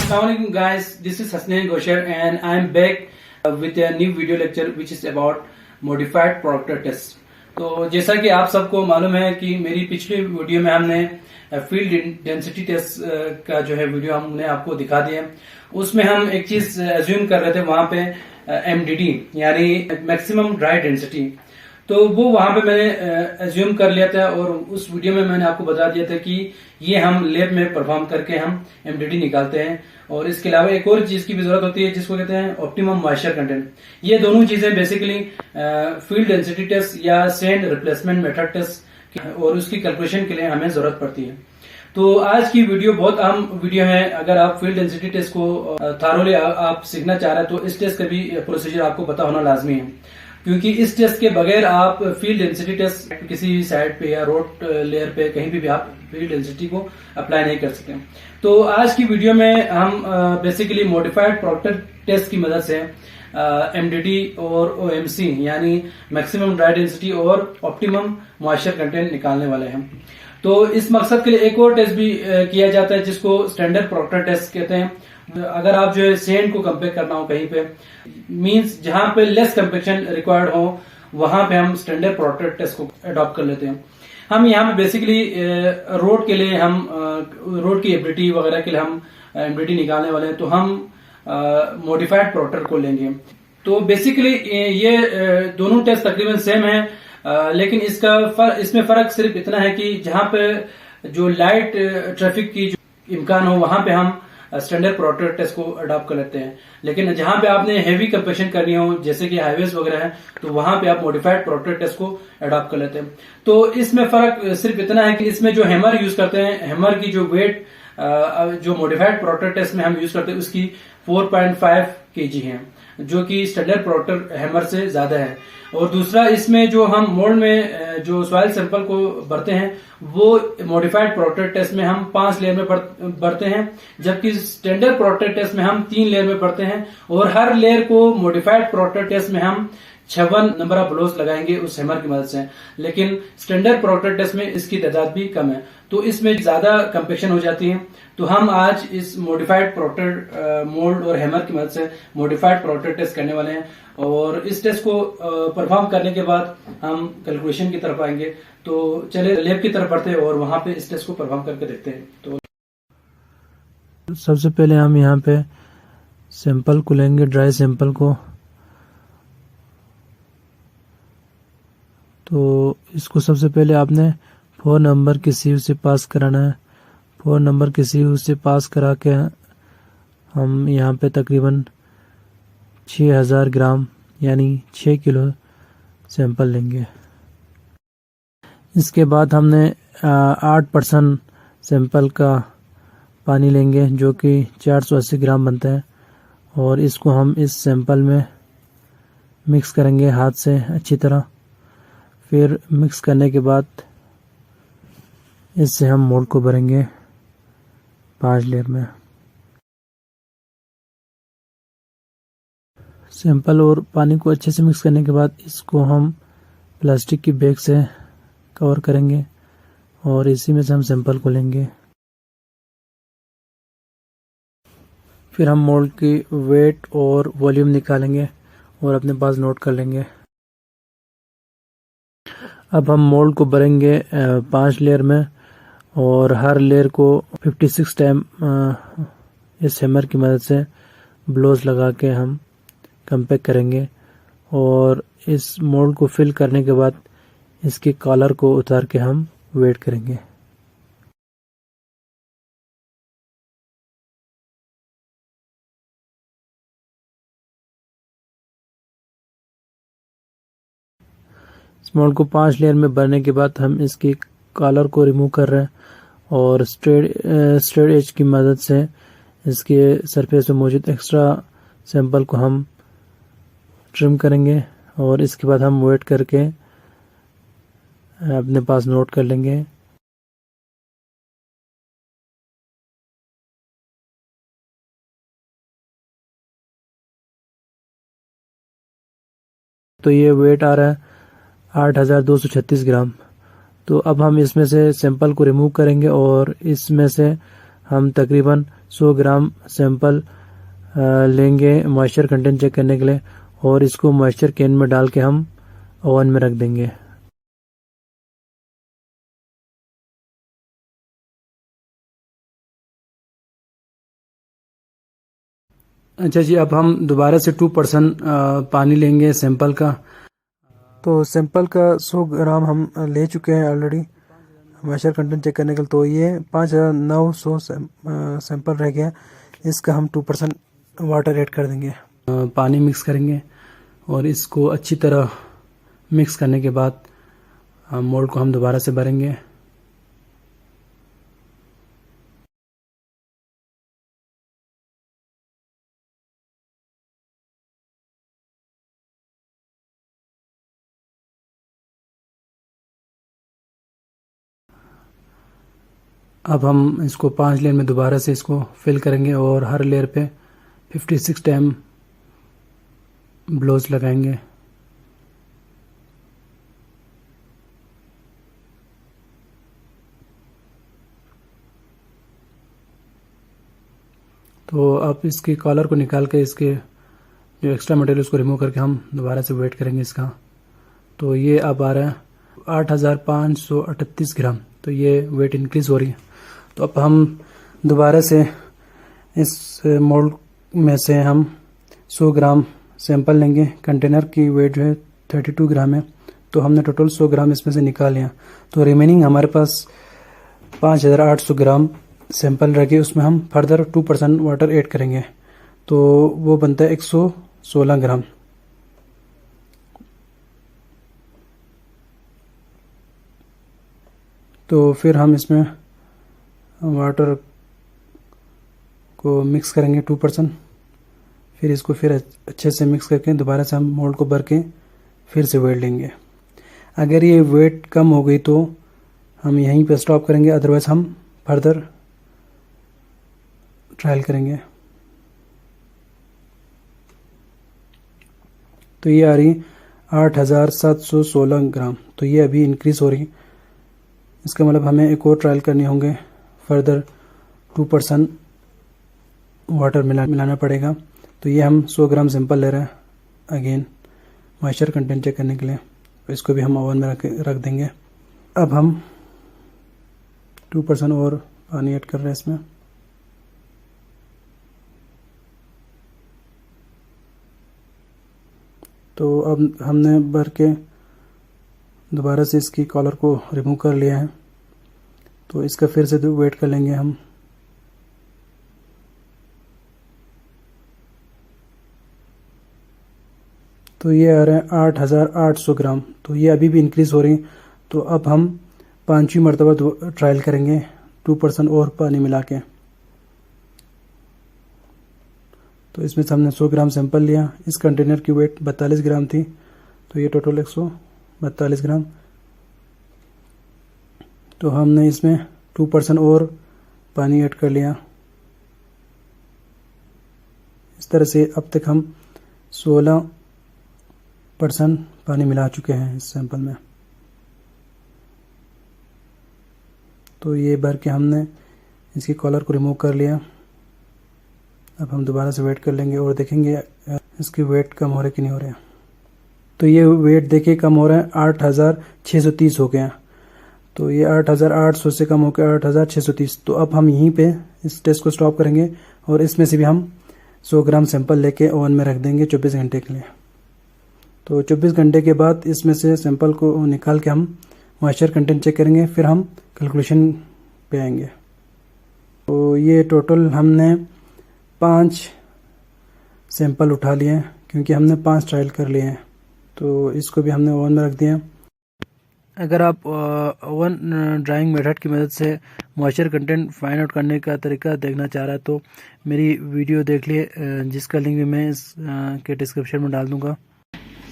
Assalamualaikum guys, this is Hasnain Gosher and I am back with a new video lecture which is about modified Proctor test. तो जैसा कि आप सबको मालूम है कि मेरी पिछली वीडियो में हमने फील्ड डेंसिटी टेस्ट का जो है वीडियो हमने आपको दिखा दिया। उसमें हम एक चीज एज्यूम कर रहे थे वहां पे एमडीडी यानी मैक्सिमम ड्राई डेंसिटी, तो वो वहां पे मैंने एज्यूम कर लिया था और उस वीडियो में मैंने आपको बता दिया था कि ये हम लैब में परफॉर्म करके हम एमडीडी निकालते हैं। और इसके अलावा एक और चीज की भी जरूरत होती है जिसको कहते हैं ऑप्टिमम मॉइस्चर कंटेंट। ये दोनों चीजें बेसिकली फील्ड डेंसिटी टेस्ट या सैंड रिप्लेसमेंट मेथड टेस्ट और उसकी कैलकुलेशन के लिए हमें जरूरत पड़ती है। तो आज की वीडियो बहुत अहम वीडियो है। अगर आप फील्ड डेंसिटी टेस्ट को थारोली आप सीखना चाह रहे हैं तो इस टेस्ट का भी प्रोसीजर आपको पता होना लाजमी है, क्योंकि इस टेस्ट के बगैर आप फील्ड डेंसिटी टेस्ट किसी भी साइड पे या रोड लेयर पे कहीं भी आप फील्ड डेंसिटी को अप्लाई नहीं कर सकते। तो आज की वीडियो में हम बेसिकली मॉडिफाइड प्रॉक्टर टेस्ट की मदद से एमडीडी और ओएमसी यानी मैक्सिमम ड्राई डेंसिटी और ऑप्टिमम मॉइस्चर कंटेंट निकालने वाले हैं। तो इस मकसद के लिए एक और टेस्ट भी किया जाता है जिसको स्टैंडर्ड प्रॉक्टर टेस्ट कहते हैं। अगर आप जो है सैंड को कंपेयर करना हो कहीं पे, मींस जहां पे लेस कंपेक्शन रिक्वायर्ड हो, वहां पे हम स्टैंडर्ड प्रॉक्टर टेस्ट को अडॉप्ट कर लेते हैं। हम यहाँ पे बेसिकली रोड के लिए हम रोड की एबिलिटी वगैरह के लिए हम एमडीडी निकालने वाले हैं, तो हम मॉडिफाइड प्रॉक्टर को लेंगे। तो बेसिकली ये दोनों टेस्ट तकरीबन सेम है, लेकिन इसमें फर्क सिर्फ इतना है कि जहां पे जो लाइट ट्रैफिक की जो इम्कान हो वहां पे हम स्टैंडर्ड प्रॉक्टर टेस्ट को अडॉप्ट कर लेते हैं, लेकिन जहां पे आपने हेवी कंपेक्शन करनी हो जैसे कि हाईवेज वगैरह है तो वहां पे आप मॉडिफाइड प्रॉक्टर टेस्ट को अडॉप्ट कर लेते हैं। तो इसमें फर्क सिर्फ इतना है कि इसमें जो हैमर यूज करते हैं, हैमर की जो वेट जो मॉडिफाइड प्रॉक्टर टेस्ट में हम यूज करते हैं उसकी 4.5 kg है, जो कि स्टैंडर्ड प्रॉक्टर हैमर से ज्यादा है। और दूसरा, इसमें जो हम मोल्ड में जो सॉइल सैंपल को भरते हैं वो मॉडिफाइड प्रॉक्टर टेस्ट में हम 5 लेयर में भरते हैं, जबकि स्टैंडर्ड प्रॉक्टर टेस्ट में हम 3 लेयर में भरते हैं। और हर लेयर को मॉडिफाइड प्रॉक्टर टेस्ट में हम 56 नंबर ऑफ ब्लोस लगाएंगे उस हैमर की मदद से, लेकिन स्टैंडर्ड प्रॉक्टर टेस्ट में इसकी तादाद भी कम है, तो इसमें ज्यादा कंपेक्शन हो जाती है। तो हम आज इस मॉडिफाइड प्रॉक्टर मोल्ड और हैमर की मदद से मॉडिफाइड प्रॉक्टर टेस्ट करने वाले हैं, और इस टेस्ट को परफॉर्म करने के बाद हम कैलकुलेशन की तरफ आएंगे। तो चले लैब की तरफ बढ़ते हैं और वहां पे इस टेस्ट को परफॉर्म करके देखते हैं। तो सबसे पहले हम यहाँ पे सैंपल को लेंगे, ड्राई सैंपल को। तो इसको सबसे पहले आपने 4 नंबर की सीव से पास कराना है। 4 नंबर की सीव से पास करा के हम यहाँ पे तकरीबन 6000 ग्राम यानी 6 किलो सैंपल लेंगे। इसके बाद हमने 8% सैंपल का पानी लेंगे जो कि 480 ग्राम बनता है, और इसको हम इस सैंपल में मिक्स करेंगे हाथ से अच्छी तरह। फिर मिक्स करने के बाद इससे हम मोल्ड को भरेंगे 5 लेयर में। सैंपल और पानी को अच्छे से मिक्स करने के बाद इसको हम प्लास्टिक की बैग से कवर करेंगे और इसी में से हम सैंपल को लेंगे। फिर हम मोल्ड की वेट और वॉल्यूम निकालेंगे और अपने पास नोट कर लेंगे। अब हम मोल्ड को भरेंगे 5 लेयर में, और हर लेयर को 56 टाइम इस हैमर की मदद से ब्लोज लगा के हम कंपेक्ट करेंगे। और इस मोल्ड को फिल करने के बाद इसके कॉलर को उतार के हम वेट करेंगे। इस मोल्ड को 5 लेयर में भरने के बाद हम इसकी कॉलर को रिमूव कर रहे हैं और स्ट्रेट एज की मदद से इसके सरफेस में मौजूद एक्स्ट्रा सैंपल को हम ट्रिम करेंगे, और इसके बाद हम वेट करके अपने पास नोट कर लेंगे। तो ये वेट आ रहा है 8236 ग्राम। तो अब हम इसमें से सैंपल को रिमूव करेंगे और इसमें से हम तकरीबन 100 ग्राम सैंपल लेंगे मॉइस्चर कंटेंट चेक करने के लिए, और इसको मॉइस्चर कैन में डाल के हम ओवन में रख देंगे। अच्छा जी, अब हम दोबारा से 2% पानी लेंगे सैंपल का। तो सैंपल का 100 ग्राम हम ले चुके हैं ऑलरेडी मॉइस्चर कंटेंट चेक करने के लिए। तो ये 5900 सैंपल रह गया, इसका हम 2% वाटर ऐड कर देंगे। पानी मिक्स करेंगे और इसको अच्छी तरह मिक्स करने के बाद मोल्ड को हम दोबारा से भरेंगे। अब हम इसको 5 लेयर में दोबारा से इसको फिल करेंगे और हर लेयर पे 56 टाइम ब्लोज लगाएंगे। तो अब इसकी कॉलर को निकाल के इसके जो एक्स्ट्रा मटेरियल उसको रिमूव करके हम दोबारा से वेट करेंगे इसका। तो ये अब आ रहा है 8538 ग्राम। तो ये वेट इंक्रीज हो रही है। तो अब हम दोबारा से इस मोल्ड में से हम 100 ग्राम सैंपल लेंगे। कंटेनर की वेट जो है 32 ग्राम है, तो हमने टोटल 100 ग्राम इसमें से निकाल लिया। तो रिमेनिंग हमारे पास 5800 ग्राम सैंपल रह गए, उसमें हम फर्दर 2% वाटर ऐड करेंगे। तो वो बनता है 116 ग्राम। तो फिर हम इसमें वाटर को मिक्स करेंगे 2%। फिर इसको फिर अच्छे से मिक्स करके दोबारा से हम मोल्ड को भर के फिर से वेट लेंगे। अगर ये वेट कम हो गई तो हम यहीं पे स्टॉप करेंगे, अदरवाइज हम फर्दर ट्रायल करेंगे। तो ये आ रही 8716 ग्राम। तो ये अभी इंक्रीज हो रही। इसका मतलब हमें एक और ट्रायल करने होंगे, फर्दर 2% वाटर मिलाना पड़ेगा। तो ये हम 100 ग्राम सैंपल ले रहे हैं अगेन मॉइस्चर कंटेंट चेक करने के लिए। तो इसको भी हम ओवन में रख देंगे। अब हम 2% और पानी ऐड कर रहे हैं इसमें। तो अब हमने भर के दोबारा से इसकी कॉलर को रिमूव कर लिया है। तो इसका फिर से वेट कर लेंगे हम। तो ये आ रहा है 8800 ग्राम। तो ये अभी भी इंक्रीज हो रही। तो अब हम 5वीं मरतबा ट्रायल करेंगे 2% और पानी मिला के। तो इसमें से हमने 100 ग्राम सैंपल लिया। इस कंटेनर की वेट 42 ग्राम थी, तो ये टोटल 142 ग्राम। तो हमने इसमें 2% और पानी ऐड कर लिया। इस तरह से अब तक हम 16% पानी मिला चुके हैं इस सैंपल में। तो ये भर के हमने इसकी कॉलर को रिमूव कर लिया। अब हम दोबारा से वेट कर लेंगे और देखेंगे इसकी वेट कम हो रहा है कि नहीं हो रहा है। तो ये वेट देखिए कम हो रहा है, 8630 हो गया। तो ये 8800 से कम होकर 8630। तो अब हम यहीं पे इस टेस्ट को स्टॉप करेंगे और इसमें से भी हम 100 ग्राम सैंपल लेके ओवन में रख देंगे 24 घंटे के लिए। तो 24 घंटे के बाद इसमें से सैंपल को निकाल के हम मॉइस्चर कंटेंट चेक करेंगे, फिर हम कैलकुलेशन पे आएंगे। तो ये टोटल हमने 5 सैंपल उठा लिए हैं, क्योंकि हमने 5 ट्रायल कर लिए हैं। तो इसको भी हमने ओवन में रख दिया। अगर आप ओवन ड्राइंग मेथड की मदद से मॉइस्चर कंटेंट फाइंड आउट करने का तरीका देखना चाह रहा है तो मेरी वीडियो देख लिए, जिसका लिंक भी मैं इस के डिस्क्रिप्शन में डाल दूंगा।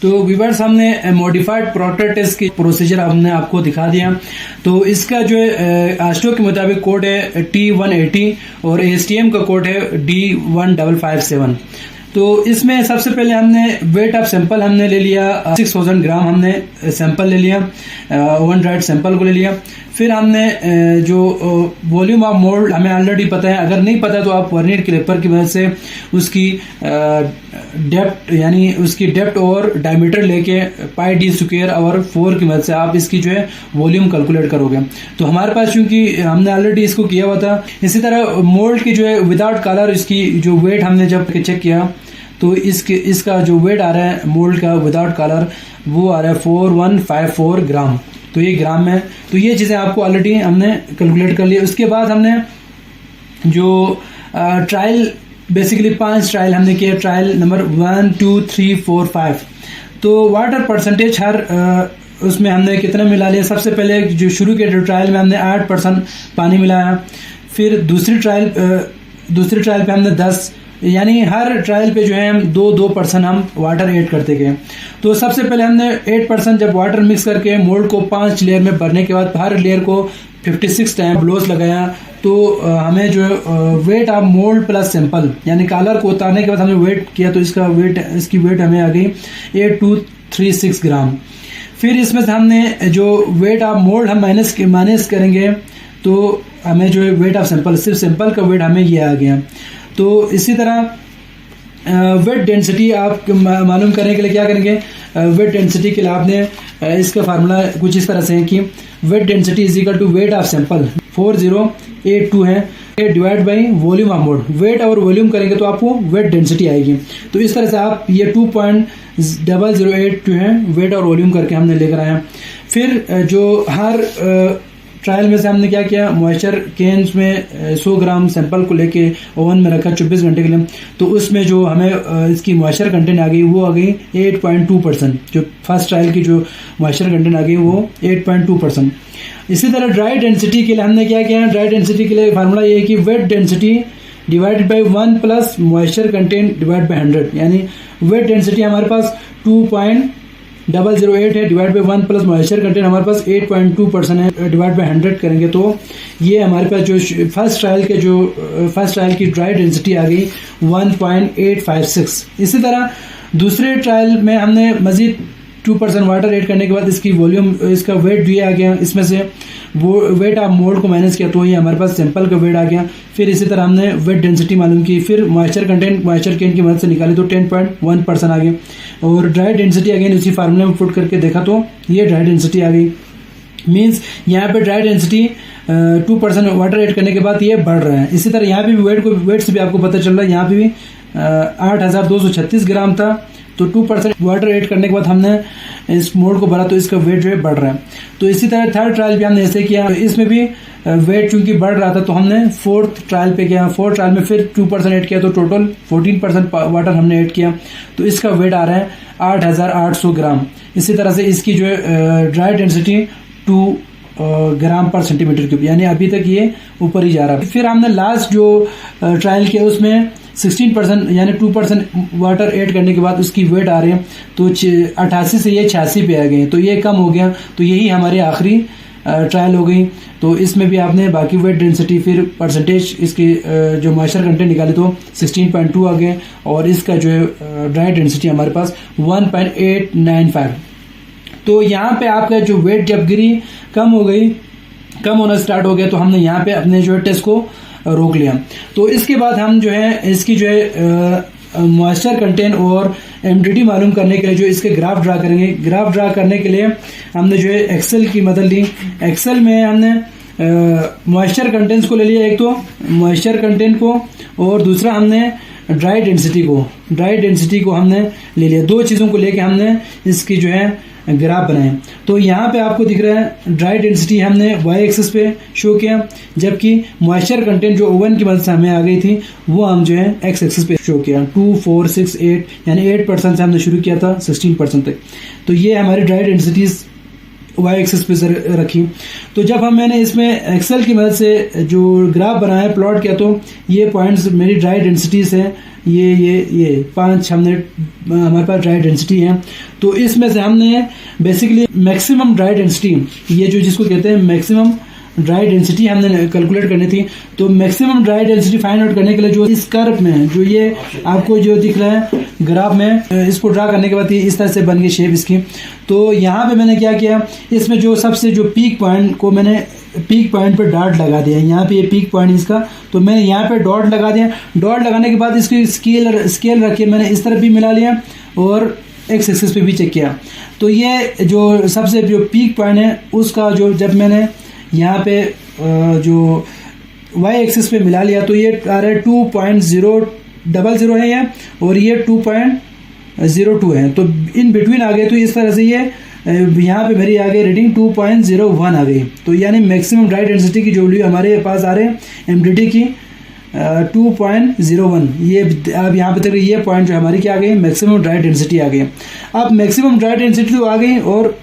तो व्यूअर्स, हमने मॉडिफाइड प्रॉक्टर टेस्ट की प्रोसीजर हमने आपको दिखा दिया। तो इसका जो है आस्टो के मुताबिक कोड है T180 और ASTM का कोड है D1557। तो इसमें सबसे पहले हमने वेट ऑफ सैंपल हमने ले लिया 6000 ग्राम हमने सैंपल ले लिया, ओवन ड्राइड सैंपल को ले लिया। फिर हमने जो वॉल्यूम ऑफ मोल्ड हमें ऑलरेडी पता है, अगर नहीं पता तो आप वर्नियर कैलिपर की मदद से उसकी डेप्थ यानी उसकी डेप्थ और डायमीटर लेके पाई डी स्क्वायर और 4 की मदद से आप इसकी जो है वॉल्यूम कैलकुलेट करोगे। तो हमारे पास चूंकि हमने ऑलरेडी इसको किया हुआ था, इसी तरह मोल्ड की जो है विदाउट कलर इसकी जो वेट हमने जब चेक किया तो इसका जो वेट आ रहा है मोल्ड का विदाउट कलर वो आ रहा है 4154 ग्राम। तो ये ग्राम में, तो ये चीज़ें आपको ऑलरेडी हमने कैलकुलेट कर ली। उसके बाद हमने जो ट्रायल बेसिकली 5 ट्रायल हमने किए, ट्रायल नंबर 1 2 3 4 5। तो वाटर परसेंटेज हर उसमें हमने कितना मिला लिया। सबसे पहले जो शुरू के ट्रायल में हमने 8% पानी मिलाया, फिर दूसरी ट्रायल पे हमने 10, यानी हर ट्रायल पे जो है हम 2% हम वाटर ऐड करते गए। तो सबसे पहले हमने 8% जब वाटर मिक्स करके मोल्ड को 5 लेयर में भरने के बाद हर लेयर को 56 टाइम ब्लोस लगाया, तो हमें जो weight of mould plus sample यानी कलर को उतारने के बाद हमने वेट किया, तो इसकी वेट हमें आ गई 8236 ग्राम। फिर इसमें से हमने जो वेट ऑफ मोल्ड हम माइनस करेंगे तो हमें जो वेट ऑफ सैंपल, सिर्फ सैंपल का वेट हमें ये आ गया। तो इसी तरह वेट डेंसिटी आप मालूम करने के लिए क्या करेंगे, वेट डेंसिटी के लिए आपने इसका फार्मूला कुछ इस तरह से है कि weight density is equal to weight of sample 4082 है divide by volume of mould. Weight और वॉल्यूम करेंगे तो आपको वेट डेंसिटी आएगी। तो इस तरह से आप ये 2.008 जो है वेट और वॉल्यूम करके हमने लेकर आया। फिर जो हर ट्रायल में से हमने क्या किया, मॉइस्चर केन्स में 100 ग्राम सैंपल को लेके ओवन में रखा 24 घंटे के लिए। तो उसमें जो हमें इसकी मॉइस्चर कंटेंट आ गई वो आ गई 8.2%। जो फर्स्ट ट्रायल की जो मॉइस्चर कंटेंट आ गई वो 8.2%। इसी तरह ड्राई डेंसिटी के लिए हमने क्या किया, ड्राई डेंसिटी के लिए फार्मूला ये है कि weight density divided by 1 plus moisture content divide by 100। यानी वेट डेंसिटी हमारे पास 2.008 है divide by 1 plus moisture content हमारे पास 8.2% है डिवाइड बाई 100 करेंगे तो ये हमारे पास जो फर्स्ट ट्रायल की ड्राई डेंसिटी आ गई 1.856। इसी तरह दूसरे ट्रायल में हमने मजीद 2% वाटर ऐड करने के बाद इसकी वॉल्यूम, इसका वेट दिया आ गया, इसमें से वो वेट ऑफ मोल्ड को माइनस किया तो ये हमारे पास सैंपल का वेट आ गया। फिर इसी तरह हमने वेट डेंसिटी मालूम की, फिर मॉइस्चर केन की मदद से निकाली तो 10.1% आ गई। और ड्राई डेंसिटी अगेन उसी फार्मूले में पुट करके देखा तो ये ड्राई डेंसिटी आ गई। मीन्स यहाँ पे ड्राई डेंसिटी 2% वाटर ऐड करने के बाद ये बढ़ रहा है। इसी तरह यहाँ पे भी वेट से भी आपको पता चल रहा है, यहाँ पे भी 8236 ग्राम था, तो 2% वाटर ऐड करने के बाद हमने इस मोल्ड को भरा तो इसका वेट जो है बढ़ रहा है। तो इसी तरह थर्ड ट्रायल भी हमने ऐसे किया, इसमें भी वेट चूंकि बढ़ रहा था तो हमने फोर्थ ट्रायल पे किया। फोर्थ ट्रायल में फिर 2% ऐड किया तो टोटल 14% वाटर हमने ऐड किया, तो इसका वेट आ रहा है 8800 ग्राम। इसी तरह से इसकी जो है ड्राई डेंसिटी 2 ग्राम पर सेंटीमीटर क्यूब, यानी अभी तक ये ऊपर ही जा रहा है। फिर हमने लास्ट जो ट्रायल किया उसमें 16% यानी 2% वाटर ऐड करने के बाद उसकी वेट आ रही है तो 88 से ये 86 पे आ गए, तो ये कम हो गया। तो यही हमारी आखिरी ट्रायल हो गई। तो इसमें भी आपने बाकी वेट डेंसिटी फिर परसेंटेज इसकी जो मॉइस्चर कंटेंट निकाले तो 16.2 आ गए, और इसका जो है ड्राई डेंसिटी हमारे पास 1.895। तो यहाँ पे आपका जो वेट जब गिरी कम होना स्टार्ट हो गया तो हमने यहाँ पे अपने जो है टेस्ट को रोक लिया। तो इसके बाद हम जो है इसकी जो है मॉइस्चर कंटेंट और एमडीटी मालूम करने के लिए जो इसके ग्राफ ड्रा करेंगे। ग्राफ ड्रा करने के लिए हमने जो है एक्सेल की मदद ली। एक्सेल में हमने मॉइस्चर कंटेंट्स को ले लिया, एक तो मॉइस्चर कंटेंट को और दूसरा हमने ड्राई डेंसिटी को हमने ले लिया। दो चीज़ों को लेके हमने इसकी जो है ग्राफ बनाए। तो यहाँ पे आपको दिख रहा है ड्राई डेंसिटी हमने y एक्सिस पे शो किया, जबकि मॉइस्चर कंटेंट जो ओवन की मदद से हमें आ गई थी वो हम जो है x एक्सिस पे शो किया। 2 4 6 8 यानी 8% से हमने शुरू किया था 16% तक। तो ये हमारी ड्राई डेंसिटीज y एक्सिस पे रखी। तो जब मैंने इसमें एक्सेल की मदद से जो ग्राफ बनाया, प्लॉट किया, तो ये पॉइंट्स मेरी ड्राई डेंसिटीज है, ये 5 हमारे पास ड्राई डेंसिटी है। तो इसमें से हमने बेसिकली मैक्सिमम ड्राई डेंसिटी, ये जो जिसको कहते हैं मैक्सिमम ड्राई डेंसिटी हमने कैलकुलेट करनी थी। तो maximum dry density find out करने के लिए जो इस कर्व में जो ये आपको जो दिख रहा है ग्राफ में, इसको ड्रा करने के बाद इस तरह से बन गई शेप इसकी। तो यहाँ पे मैंने क्या किया, इसमें जो सबसे जो पीक पॉइंट को मैंने पीक पॉइंट पे डॉट लगा दिया। यहाँ पे ये पीक पॉइंट इसका, तो मैंने यहाँ पे डॉट लगा दिया। डॉट लगाने के बाद इसकी स्केल रखी, मैंने इस तरफ भी मिला लिया और एक्स एक्सिस पे भी चेक किया। तो ये जो सबसे जो पीक पॉइंट है उसका जो जब मैंने यहाँ पे जो वाई एक्सिस पे मिला लिया तो ये आ रहा है 2.000 है ये, और ये 2.02 है, तो इन बिटवीन आ गए। तो इस तरह से ये यहाँ पे मेरी आ गई रीडिंग 2.01 आ गई। तो यानी मैक्सिमम ड्राई डेंसिटी की जो वैल्यू हमारे पास आ रहे हैं एमडीटी की 2.01, ये अब यहाँ पे तक ये पॉइंट जो हमारी क्या आ गई, मैक्सिमम ड्राई डेंसिटी आ गई। अब मैक्सिमम ड्राई डेंसिटी तो आ गई, और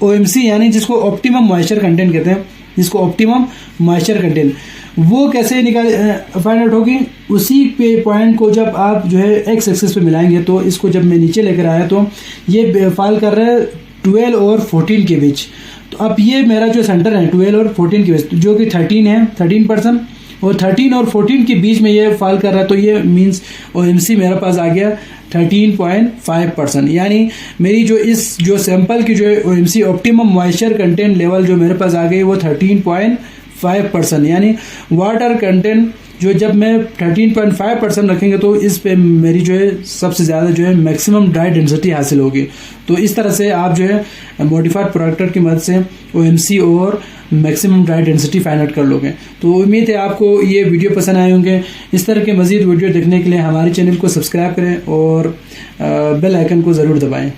ओएमसी यानी जिसको ऑप्टिमम मॉइस्चर कंटेंट कहते हैं, जिसको ऑप्टिमम मॉइस्चर कंटेंट, वो कैसे फाइंड आउट होगी। उसी पे पॉइंट को जब आप जो है एक्स एक्सिस पे मिलाएंगे, तो इसको जब मैं नीचे लेकर आया तो ये फॉल कर रहा है 12 और 14 के बीच। तो अब ये मेरा जो सेंटर है 12 और 14 के बीच, जो कि 13 है, 13%, और 13 और 14 के बीच में ये फॉल कर रहा है, तो ये मीन्स ओएमसी मेरे पास आ गया 13.5%। यानी मेरी जो सैंपल की जो OMC optimum moisture content level जो मेरे पास आ गई वो 13.5%। यानी वाटर कंटेंट जो जब मैं 13.5% रखेंगे तो इस पे मेरी जो है सबसे ज़्यादा जो है मैक्सिमम ड्राई डेंसिटी हासिल होगी। तो इस तरह से आप जो है मॉडिफाइड प्रोडक्टर की मदद से ओएमसी और maximum dry density find out कर लोगे। तो उम्मीद है आपको ये वीडियो पसंद आए होंगे। इस तरह के मज़ीद वीडियो देखने के लिए हमारे चैनल को सब्सक्राइब करें और बेल आइकन को ज़रूर दबाएं।